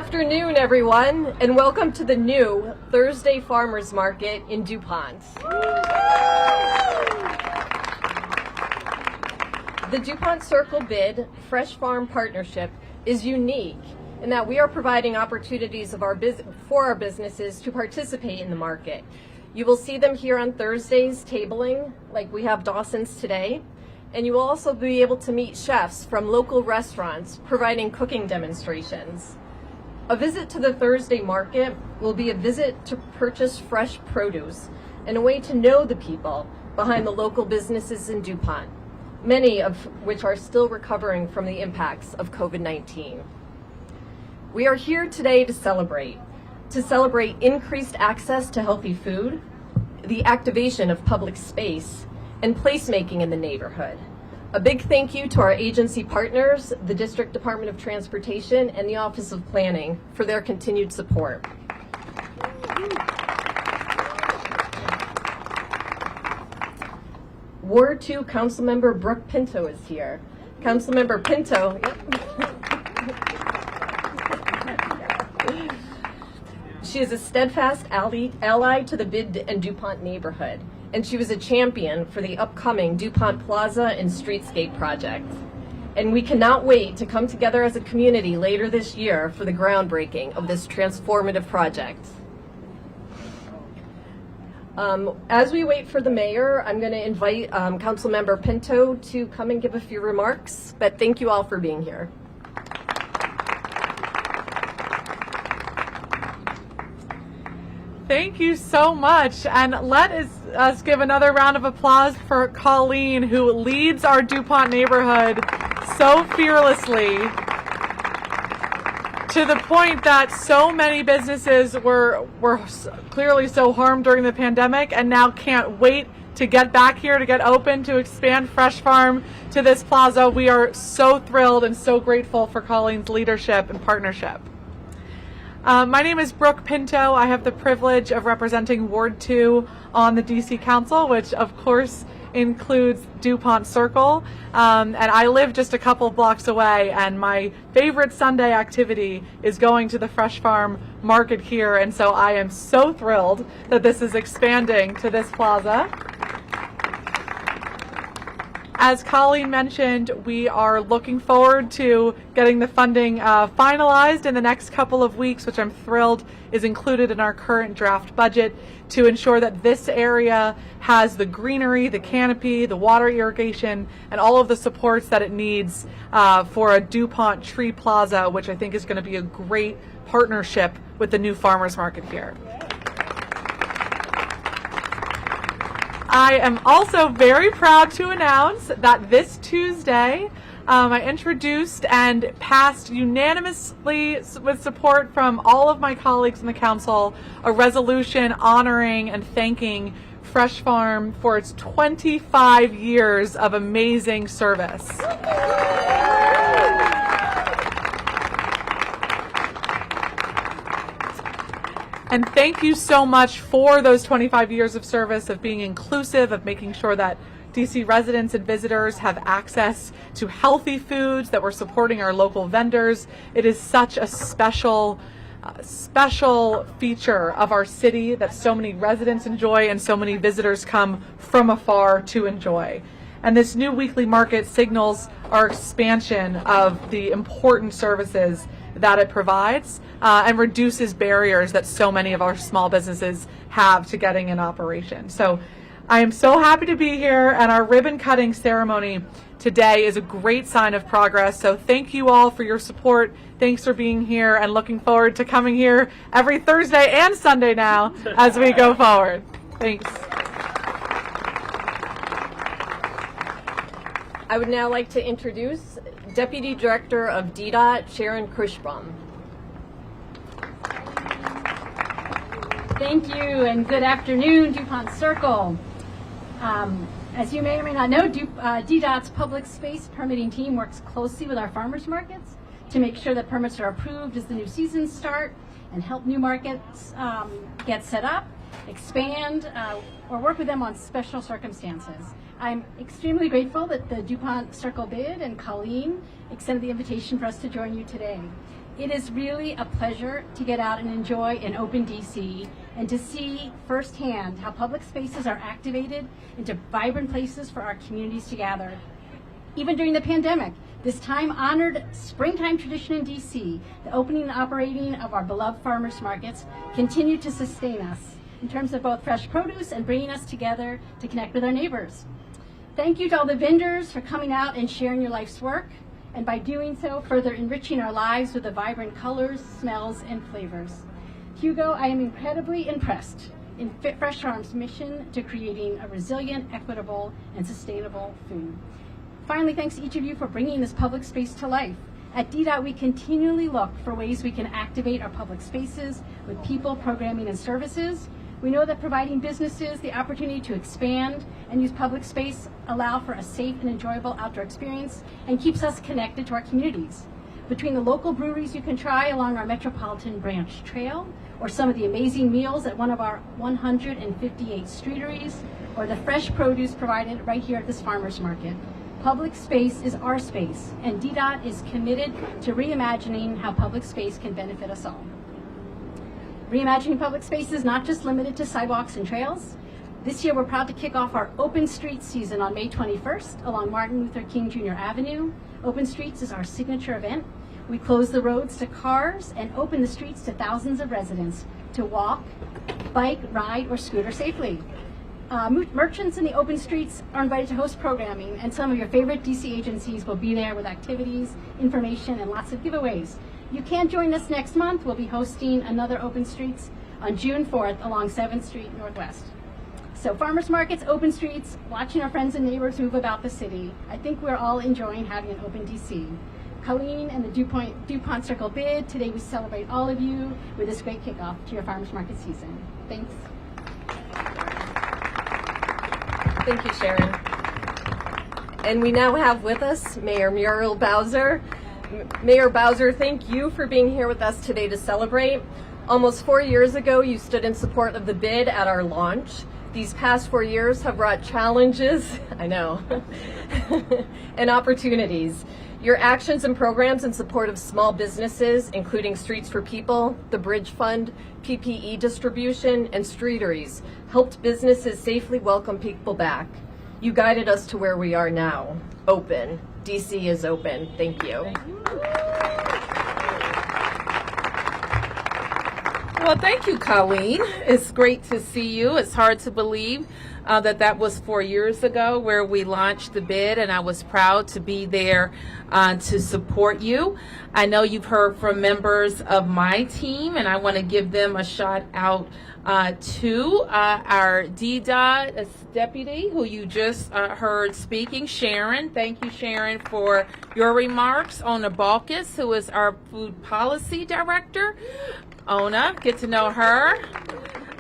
afternoon, everyone, and welcome to the new Thursday Farmers Market in Dupont. The Dupont Circle Bid Fresh Farm Partnership is unique in that we are providing opportunities for our businesses to participate in the market. You will see them here on Thursdays tabling, like we have Dawson's today, and you will also be able to meet chefs from local restaurants providing cooking demonstrations. A visit to the Thursday market will be a visit to purchase fresh produce and a way to know the people behind the local businesses in Dupont, many of which are still recovering from the impacts of COVID-19. We are here today to celebrate increased access to healthy food, the activation of public space, and placemaking in the neighborhood. A big thank you to our agency partners, the District Department of Transportation and the Office of Planning, for their continued support. Ward 2 Councilmember Brooke Pinto is here. Councilmember Pinto, she is a steadfast ally to the Bid and Dupont neighborhood, and she was a champion for the upcoming Dupont Plaza and Streetscape project. And we cannot wait to come together as a community later this year for the groundbreaking of this transformative project. As we wait for the mayor, I'm going to invite Councilmember Pinto to come and give a few remarks, but thank you all for being here. Thank you so much, and let us give another round of applause for Colleen, who leads our Dupont neighborhood so fearlessly, to the point that so many businesses were clearly so harmed during the pandemic and now can't wait to get back here, to get open, to expand Fresh Farm to this plaza. We are so thrilled and so grateful for Colleen's leadership and partnership. My name is Brooke Pinto. I have the privilege of representing Ward 2 on the DC Council, which of course includes Dupont Circle. And I live just a couple blocks away, and my favorite Sunday activity is going to the Fresh Farm Market here. And so I am so thrilled that this is expanding to this plaza. As Colleen mentioned, we are looking forward to getting the funding finalized in the next couple of weeks, which I'm thrilled is included in our current draft budget, to ensure that this area has the greenery, the canopy, the water irrigation, and all of the supports that it needs for a DuPont Tree Plaza, which I think is going to be a great partnership with the new farmers market here. I am also very proud to announce that this Tuesday, I introduced and passed unanimously with support from all of my colleagues in the council a resolution honoring and thanking Fresh Farm for its 25 years of amazing service. And thank you so much for those 25 years of service, of being inclusive, of making sure that DC residents and visitors have access to healthy foods, that we're supporting our local vendors. It is such a special feature of our city that so many residents enjoy and so many visitors come from afar to enjoy. And this new weekly market signals our expansion of the important services that it provides and reduces barriers that so many of our small businesses have to getting in operation. So I am so happy to be here, and our ribbon cutting ceremony today is a great sign of progress. So thank you all for your support. Thanks for being here, and looking forward to coming here every Thursday and Sunday now as we go forward. Thanks. I would now like to introduce Deputy Director of DDOT, Sharon Krischbaum. Thank you, and good afternoon, Dupont Circle. As you may or may not know, DDOT's public space permitting team works closely with our farmers markets to make sure that permits are approved as the new seasons start and help new markets get set up, expand, or work with them on special circumstances. I'm extremely grateful that the Dupont Circle Bid and Colleen extended the invitation for us to join you today. It is really a pleasure to get out and enjoy an open DC and to see firsthand how public spaces are activated into vibrant places for our communities to gather. Even during the pandemic, this time-honored springtime tradition in DC, the opening and operating of our beloved farmers markets, continued to sustain us in terms of both fresh produce and bringing us together to connect with our neighbors. Thank you to all the vendors for coming out and sharing your life's work, and by doing so, further enriching our lives with the vibrant colors, smells, and flavors. Hugo, I am incredibly impressed in FRESHFARM's mission to creating a resilient, equitable, and sustainable food. Finally, thanks to each of you for bringing this public space to life. At DDOT, we continually look for ways we can activate our public spaces with people, programming, and services. We know that providing businesses the opportunity to expand and use public space allow for a safe and enjoyable outdoor experience and keeps us connected to our communities. Between the local breweries you can try along our Metropolitan Branch Trail, or some of the amazing meals at one of our 158 streeteries, or the fresh produce provided right here at this farmer's market, public space is our space, and DDOT is committed to reimagining how public space can benefit us all. Reimagining public space is not just limited to sidewalks and trails. This year, we're proud to kick off our Open Streets season on May 21st along Martin Luther King Jr. Avenue. Open Streets is our signature event. We close the roads to cars and open the streets to thousands of residents to walk, bike, ride, or scooter safely. Merchants in the open streets are invited to host programming, and some of your favorite DC agencies will be there with activities, information, and lots of giveaways. You can join us next month. We'll be hosting another Open Streets on June 4th along 7th Street Northwest. So farmers markets, open streets, watching our friends and neighbors move about the city. I think we're all enjoying having an open DC. Colleen and the Dupont Circle bid, today we celebrate all of you with this great kickoff to your farmers market season. Thanks. Thank you, Sharon. And we now have with us Mayor Muriel Bowser. Mayor Bowser, thank you for being here with us today to celebrate. Almost 4 years ago, you stood in support of the bid at our launch. These past 4 years have brought challenges, I know, and opportunities. Your actions and programs in support of small businesses, including Streets for People, the Bridge Fund, PPE distribution, and streeteries, helped businesses safely welcome people back. You guided us to where we are now, open. DC is open. Thank you. Well, thank you, Colleen. It's great to see you. It's hard to believe that was 4 years ago where we launched the bid, and I was proud to be there to support you. I know you've heard from members of my team, and I want to give them a shout out to our DDOT deputy who you just heard speaking, Sharon. Thank you, Sharon, for your remarks. Ona Balkis, who is our food policy director. Ona, get to know her.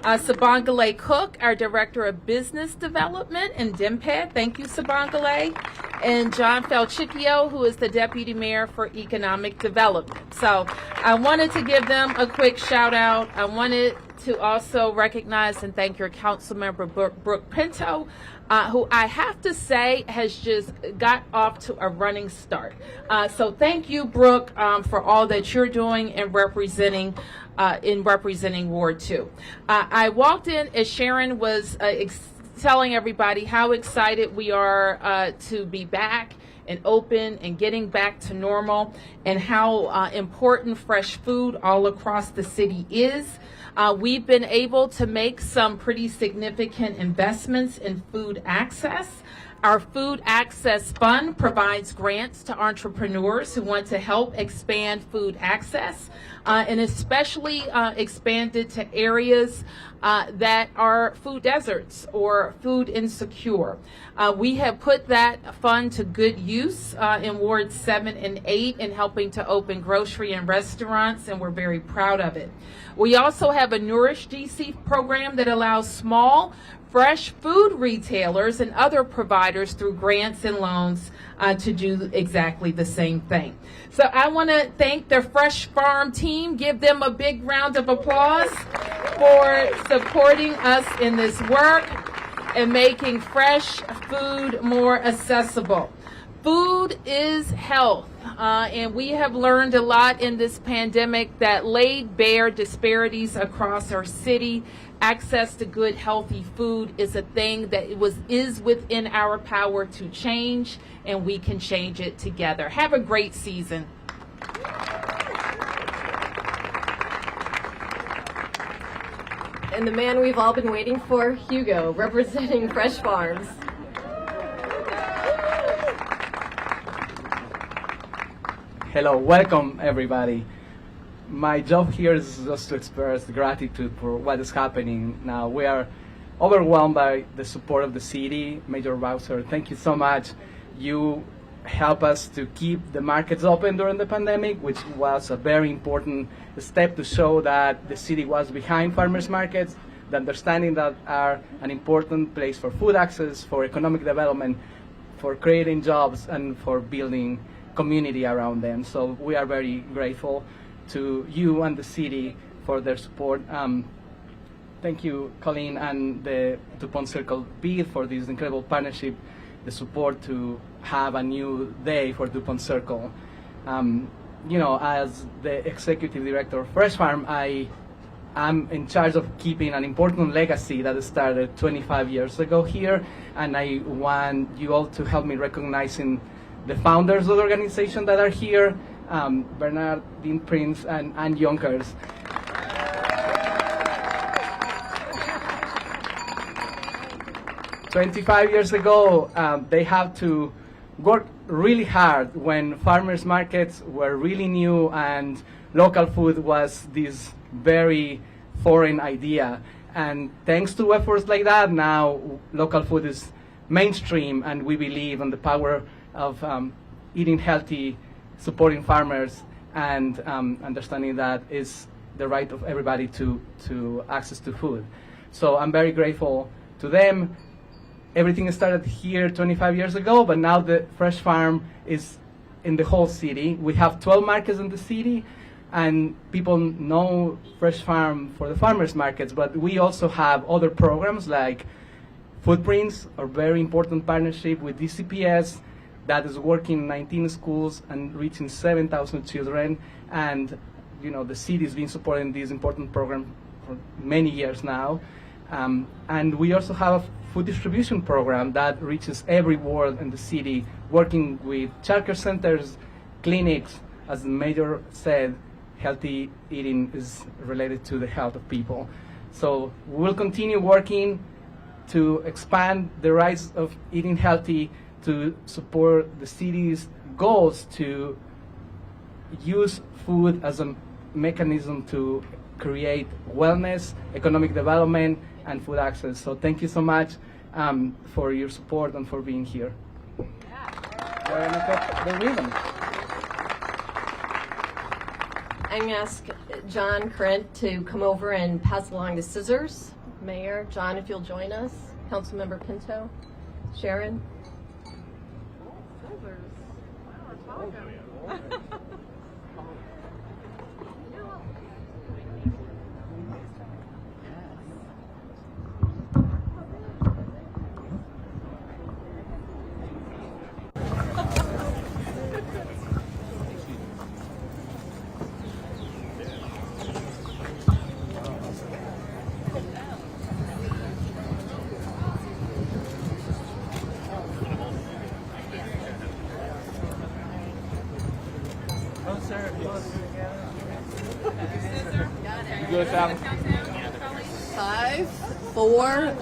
Sabangale Cook, our Director of Business Development in DMPED. Thank you, Sabangale. And John Felchicchio, who is the Deputy Mayor for Economic Development. So I wanted to give them a quick shout out. I wanted to also recognize and thank your council member, Brooke Pinto, who I have to say has just got off to a running start. So thank you, Brooke, for all that you're doing and representing Ward 2. I walked in as Sharon was telling everybody how excited we are to be back and open and getting back to normal, and how important fresh food all across the city is. We've been able to make some pretty significant investments in food access. Our Food Access Fund provides grants to entrepreneurs who want to help expand food access, and especially expanded to areas that are food deserts or food insecure. We have put that fund to good use in Wards 7 and 8 in helping to open grocery and restaurants, and we're very proud of it. We also have a Nourish DC program that allows small fresh food retailers and other providers through grants and loans to do exactly the same thing. So I want to thank the FRESHFARM team. Give them a big round of applause for supporting us in this work and making fresh food more accessible. Food is health, and we have learned a lot in this pandemic that laid bare disparities across our city. Access to good, healthy food is a thing that is within our power to change, and we can change it together. Have a great season. And the man we've all been waiting for, Hugo, representing Fresh Farms. Hello, welcome everybody. My job here is just to express gratitude for what is happening now. We are overwhelmed by the support of the city. Mayor Bowser, thank you so much. You help us to keep the markets open during the pandemic, which was a very important step to show that the city was behind farmers markets, the understanding that are an important place for food access, for economic development, for creating jobs, and for building community around them. So we are very grateful to you and the city for their support. Thank you, Colleen, and the Dupont Circle BID for this incredible partnership, the support to have a new day for Dupont Circle. As the executive director of Fresh Farm, I'm in charge of keeping an important legacy that started 25 years ago here, and I want you all to help me recognizing the founders of the organization that are here, Bernard, Dean Prince, and Ann Yonkers. "25 years ago, they had to work really hard when farmers markets were really new and local food was this very foreign idea. And thanks to efforts like that, now local food is mainstream, and we believe in the power of eating healthy, supporting farmers, and understanding that is the right of everybody to access to food. So I'm very grateful to them. Everything started here 25 years ago, but now the Fresh Farm is in the whole city. We have 12 markets in the city, and people know Fresh Farm for the farmers markets, but we also have other programs like Footprints, a very important partnership with DCPS that is working in 19 schools and reaching 7,000 children. And the city has been supporting this important program for many years now. And we also have a food distribution program that reaches every ward in the city, working with childcare centers, clinics. As the mayor said, healthy eating is related to the health of people. So we'll continue working to expand the rights of eating healthy, to support the city's goals to use food as a mechanism to create wellness, economic development, and food access. So thank you so much for your support and for being here. The ribbon. I'm going to ask John Krent to come over and pass along the scissors. Mayor, John, if you'll join us. Councilmember Pinto, Sharon. Good, 5, 4,